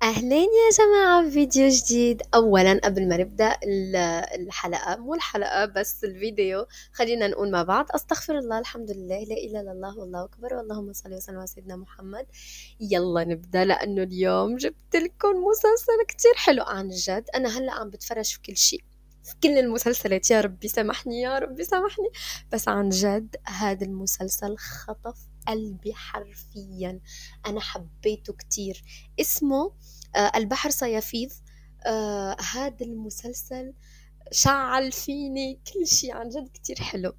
أهلين يا جماعة بفيديو جديد. أولا قبل ما نبدأ الحلقة، مو الحلقة بس الفيديو، خلينا نقول مع بعض أستغفر الله، الحمد لله، لا إله إلا الله، والله أكبر، واللهم صل وسلم على سيدنا محمد. يلا نبدأ، لأنه اليوم جبت لكم مسلسل كتير حلو. عن جد أنا هلأ عم بتفرج في كل شيء، في كل المسلسلات، يا ربي سامحني يا ربي سامحني. بس عن جد هذا المسلسل خطف قلبي حرفيا، أنا حبيته كتير. اسمه البحر صيافيض. هذا المسلسل شعل فيني كل شيء، عن جد كتير حلو.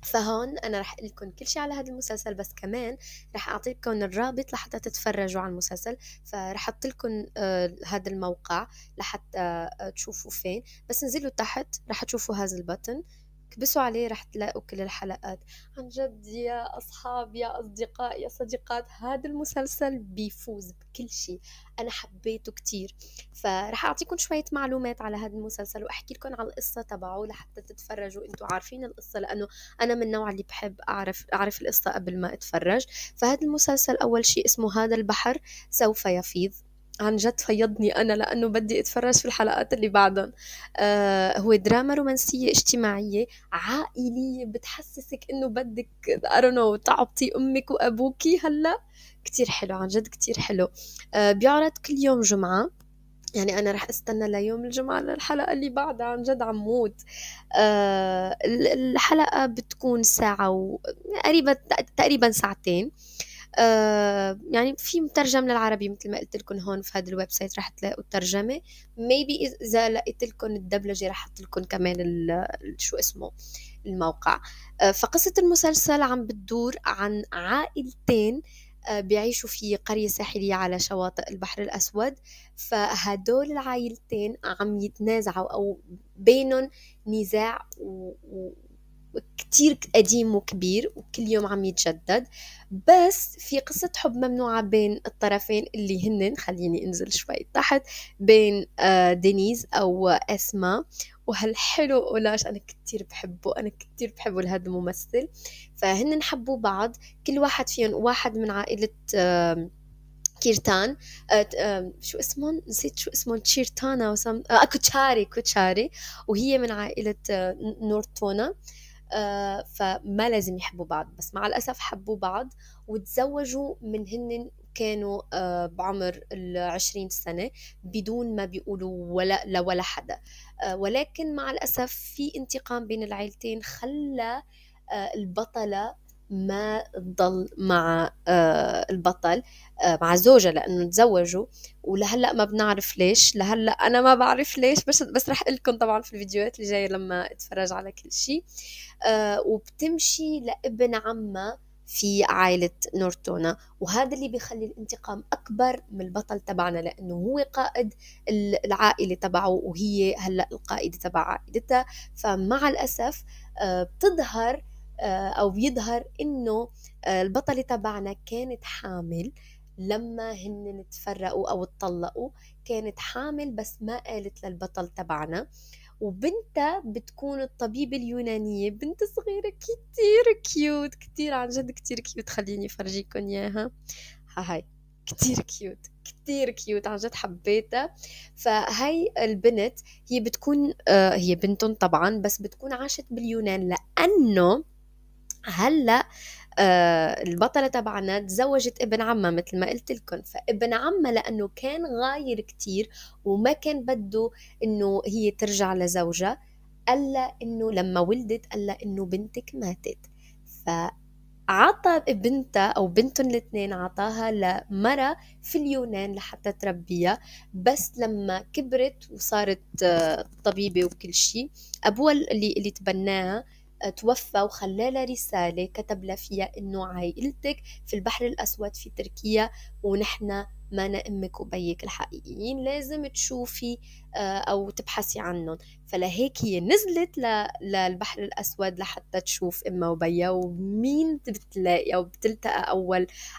فهون أنا رح أقول لكم كل شيء على هذا المسلسل، بس كمان رح أعطيكم الرابط لحتى تتفرجوا على المسلسل. فرح أحط لكم هذا الموقع لحتى تشوفوا فين. بس انزلوا تحت رح تشوفوا هذا البutton، كبسوا عليه رح تلاقوا كل الحلقات. عن جد يا أصحاب، يا أصدقاء، يا صديقات، هذا المسلسل بيفوز بكل شيء. أنا حبيته كتير. فرح أعطيكم شوية معلومات على هذا المسلسل وأحكي لكم على القصة تبعه لحتى تتفرجوا أنتوا عارفين القصة، لأنه أنا من النوع اللي بحب أعرف القصة قبل ما أتفرج. فهذا المسلسل أول شيء اسمه هذا البحر سوف يفيض. عن جد فيضني أنا، لأنه بدي أتفرج في الحلقات اللي بعدهم. هو دراما رومانسية اجتماعية عائلية، بتحسسك إنه بدك I don't know تعبطي أمك وأبوكي هلا. كتير حلو، عن جد كتير حلو. بيعرض كل يوم جمعة، يعني أنا رح أستنى ليوم الجمعة للحلقة اللي بعدها، عن جد عمود. الحلقة بتكون ساعة قريبة، تقريبا ساعتين. يعني في مترجم للعربي مثل ما قلت لكم هون في هذا الويب سايت رح تلاقوا الترجمة. maybe إذا لقيت لكم الدبلجة رح أحط لكم كمان شو اسمه الموقع. فقصة المسلسل عم بتدور عن عائلتين بيعيشوا في قرية ساحلية على شواطئ البحر الأسود. فهدول العائلتين عم يتنازعوا أو بينهم نزاع كتير قديم وكبير، وكل يوم عم يتجدد. بس في قصة حب ممنوعة بين الطرفين اللي هن، خليني انزل شوي تحت، بين دينيز او اسما وهالحلو اولاش. انا كتير بحبه، انا كتير بحبه لهذا الممثل. فهن حبوا بعض، كل واحد فيهم واحد من عائلة كيرتان. شو اسمه، نسيت شو اسمه، تشيرتانا وسم كوتشاري. وهي من عائلة نورتونا. فما لازم يحبوا بعض، بس مع الأسف حبوا بعض وتزوجوا من هن كانوا بعمر 20 سنة بدون ما بيقولوا ولا حدا. ولكن مع الأسف في انتقام بين العائلتين خلى البطلة ما تضل مع البطل، مع زوجها، لأنه تزوجوا. ولهلا ما بنعرف ليش، لهلا أنا ما بعرف ليش، بس رح أقول لكم طبعا في الفيديوهات اللي جاية لما أتفرج على كل شيء. وبتمشي لابن عمها في عائلة نورتونا، وهذا اللي بيخلي الانتقام أكبر من البطل تبعنا، لأنه هو قائد العائلة تبعه وهي هلأ القائدة تبع عائلتها. فمع الأسف بتظهر أو بيظهر إنه البطلة تبعنا كانت حامل لما هن تفرقوا أو اتطلقوا. كانت حامل بس ما قالت للبطل تبعنا، وبنتها بتكون الطبيبة اليونانية، بنت صغيرة كتير كيوت، كتير عن جد كتير كيوت. خليني أفرجيكم إياها، هاي كتير كيوت، كتير كيوت، عن جد حبيتها. فهاي البنت هي بتكون هي بنتهم طبعا، بس بتكون عاشت باليونان، لأنه هلأ البطلة تبعنا تزوجت ابن عمها مثل ما قلت لكم. فابن عمها لأنه كان غاير كتير وما كان بده إنه هي ترجع لزوجها، قال لها إنه لما ولدت قال لها إنه بنتك ماتت. فعطى بنتها أو بنتهم الاثنين عطاها لمرة في اليونان لحتى تربيها. بس لما كبرت وصارت طبيبة وكل شيء، أبوها اللي تبناها توفى، وخلى رسالة كتب لها فيها إنه عائلتك في البحر الأسود في تركيا، ونحن ما أمك وبيك الحقيقيين، لازم تشوفي أو تبحثي عنهم. فلهيك هي نزلت للبحر الأسود لحتى تشوف أمها وبيها. ومين بتلاقي أو بتلتقى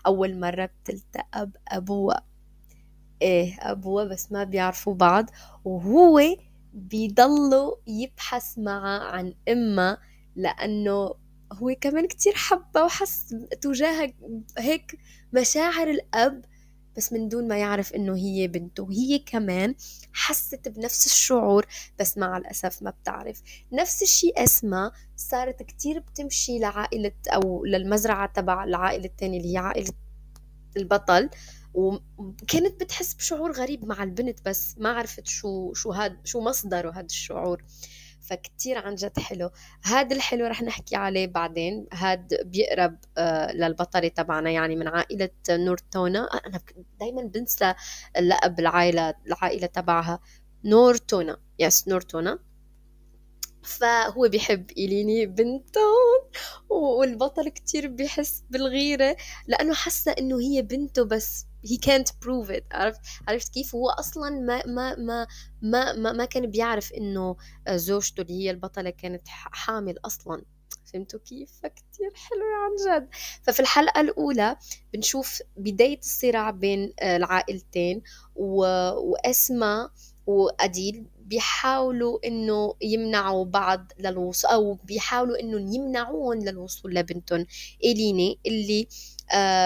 أول مرة؟ بتلتقى بأبوها. إيه أبوها، بس ما بيعرفوا بعض، وهو بيضلوا يبحث معها عن أمها، لأنه هو كمان كتير حبة وحس تجاهها هيك مشاعر الأب بس من دون ما يعرف إنه هي بنته. وهي كمان حست بنفس الشعور، بس مع الأسف ما بتعرف. نفس الشيء أسماء صارت كتير بتمشي لعائلة أو للمزرعة تبع العائلة التانية اللي هي عائلة البطل، وكانت بتحس بشعور غريب مع البنت، بس ما عرفت شو مصدره هذا الشعور. فكتير عن جد حلو. هذا الحلو رح نحكي عليه بعدين. هاد بيقرب للبطلة تبعنا، يعني من عائلة نورتونا. أنا دايما بنسى اللقب العائلة تبعها. نورتونا، يس نورتونا. فهو بيحب إليني بنته، والبطل كتير بيحس بالغيرة لأنه حاسة إنه هي بنته، بس he can't prove it. عرفت كيف؟ هو أصلا ما كان بيعرف إنه زوجته اللي هي البطلة كانت حامل أصلا. فهمتوا كيف؟ فكتير حلو عن جد. ففي الحلقة الأولى بنشوف بداية الصراع بين العائلتين، وأسماء وأديل بيحاولوا إنه يمنعوا بعض للوصول، أو بيحاولوا إنه يمنعون للوصول لبنتهم إليني، اللي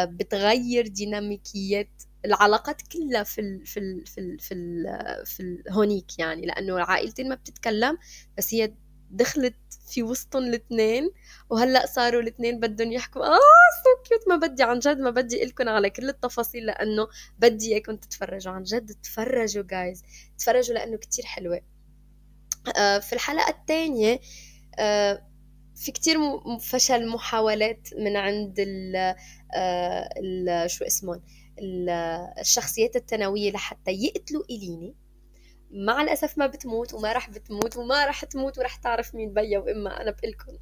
بتغير ديناميكيات العلاقات كلها في هونيك، يعني لأنه العائلتين ما بتتكلم، بس هي دخلت في وسطهم الاثنين، وهلأ صاروا الاثنين بدهم يحكوا. سو كيوت. ما بدي عن جد، ما بدي لكم على كل التفاصيل لأنه بدي اياكم تتفرجوا. عن جد تفرجوا جايز، تفرجوا لأنه كتير حلوة. في الحلقة الثانية في كتير فشل محاولات من عند شو اسمه الشخصيات الثانوية لحتى يقتلوا إليني. مع الأسف ما بتموت، وما راح بتموت، وما راح تموت، وراح تعرف مين بيا وإما. أنا بقلكم.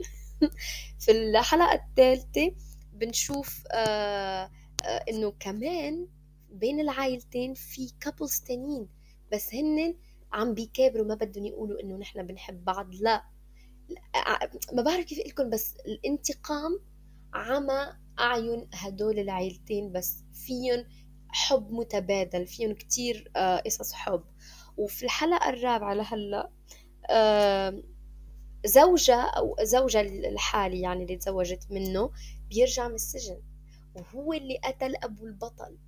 في الحلقة الثالثة بنشوف إنه كمان بين العائلتين في كابلز تانيين، بس هن عم بيكابروا، ما بدهم يقولوا إنه نحن بنحب بعض. لا، ما بعرف كيف لكم، بس الانتقام عمى أعين هدول العائلتين، بس فيهم حب متبادل، فيهم كتير قصص حب. وفي الحلقة الرابعة لهلا آه، زوجة الحالي يعني اللي تزوجت منه بيرجع من السجن، وهو اللي قتل أبو البطل.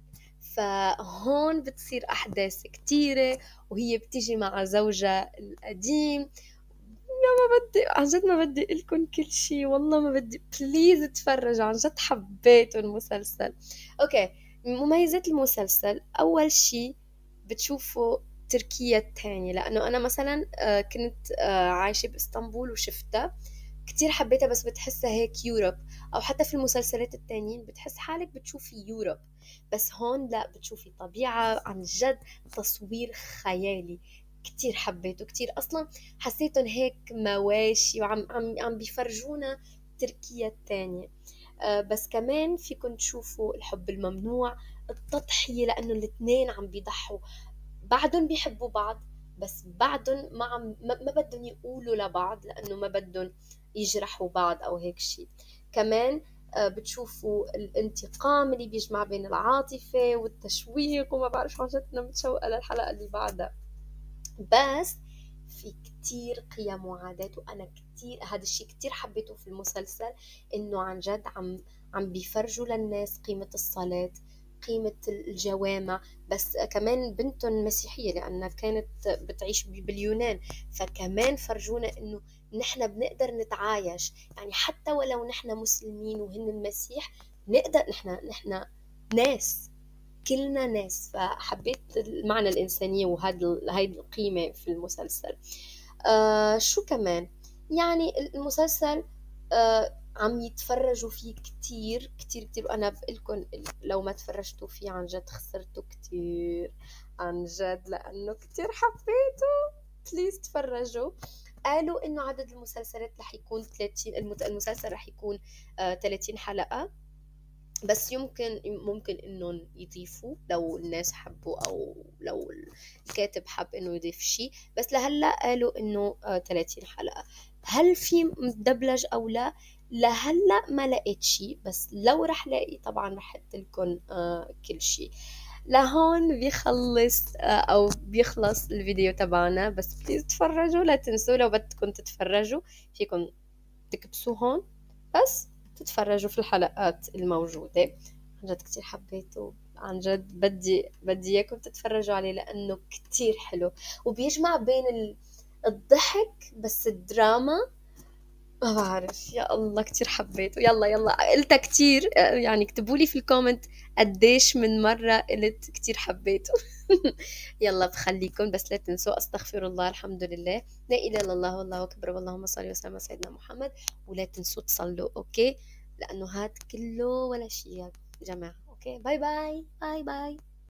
فهون بتصير أحداث كتيرة، وهي بتيجي مع زوجها القديم. ما بدي عن جد، ما بدي لكم كل شيء، والله ما بدي. بليز اتفرجوا، عن جد حبيت المسلسل. اوكي، مميزات المسلسل اول شيء بتشوفوا تركيا الثانية، لأنه أنا مثلا كنت عايشة بإسطنبول وشفتها كتير حبيتها، بس بتحسها هيك يوروب، أو حتى في المسلسلات التانيين بتحس حالك بتشوفي يوروب، بس هون لا، بتشوفي طبيعة عن جد، تصوير خيالي. كتير حبيته كتير. أصلا حسيتهم هيك مواشي، وعم عم بيفرجونا تركيا التانية. بس كمان فيكن تشوفوا الحب الممنوع، التضحية، لأنه الاثنين عم بيضحوا، بعدهم بيحبوا بعض، بس بعدهم ما بدهم يقولوا لبعض لأنه ما بدهم يجرحوا بعض أو هيك شيء. كمان بتشوفوا الانتقام اللي بيجمع بين العاطفة والتشويق، وما بعرف، عن جد أنا متشوقة للحلقة اللي بعدها. بس في كتير قيم وعادات، وأنا كتير هذا الشيء كتير حبيته في المسلسل، إنه عن جد عم بيفرجوا للناس قيمة الصلاة، قيمة الجوامع. بس كمان بنتهم مسيحية لأنها كانت بتعيش باليونان، فكمان فرجونا إنه نحن بنقدر نتعايش، يعني حتى ولو نحن مسلمين وهن المسيح نقدر، نحن ناس، كلنا ناس. فحبيت المعنى الإنسانية هاي القيمة في المسلسل. شو كمان، يعني المسلسل عم يتفرجوا فيه كتير كتير كتير، وأنا بقلكن لو ما تفرجتوا فيه عن جد خسرتوا كتير، عن جد، لأنه كتير حبيته. بليز تفرجوا. قالوا إنه عدد المسلسلات رح يكون 30، المسلسل رح يكون 30 حلقة، بس ممكن انهم يضيفوا لو الناس حبوا، او لو الكاتب حب انه يضيف شيء، بس لهلا قالوا انه 30 حلقة. هل في مدبلج او لا؟ لهلا ما لقيت شيء، بس لو رح لاقي طبعا رح احط لكم كل شيء. لهون او بيخلص الفيديو تبعنا، بس بليز تفرجوا، لا تنسوا لو بدكم تتفرجوا فيكم تكبسوا هون، بس تتفرجوا في الحلقات الموجودة. عن جد كتير حبيته، عن جد بدي اياكم تتفرجوا عليه لانه كتير حلو، وبيجمع بين الضحك بس الدراما. ما بعرف، يا الله كتير حبيته. يلا يلا قلتها كتير، يعني اكتبوا لي في الكومنت قديش من مرة قلت كتير حبيته. يلا بخليكم، بس لا تنسوا استغفر الله، الحمد لله، لا اله الا الله، والله اكبر، اللهم صل وسلم على سيدنا محمد. ولا تنسوا تصلوا، اوكي؟ لانه هاد كله ولا شيء يا جماعة. اوكي، باي باي باي باي.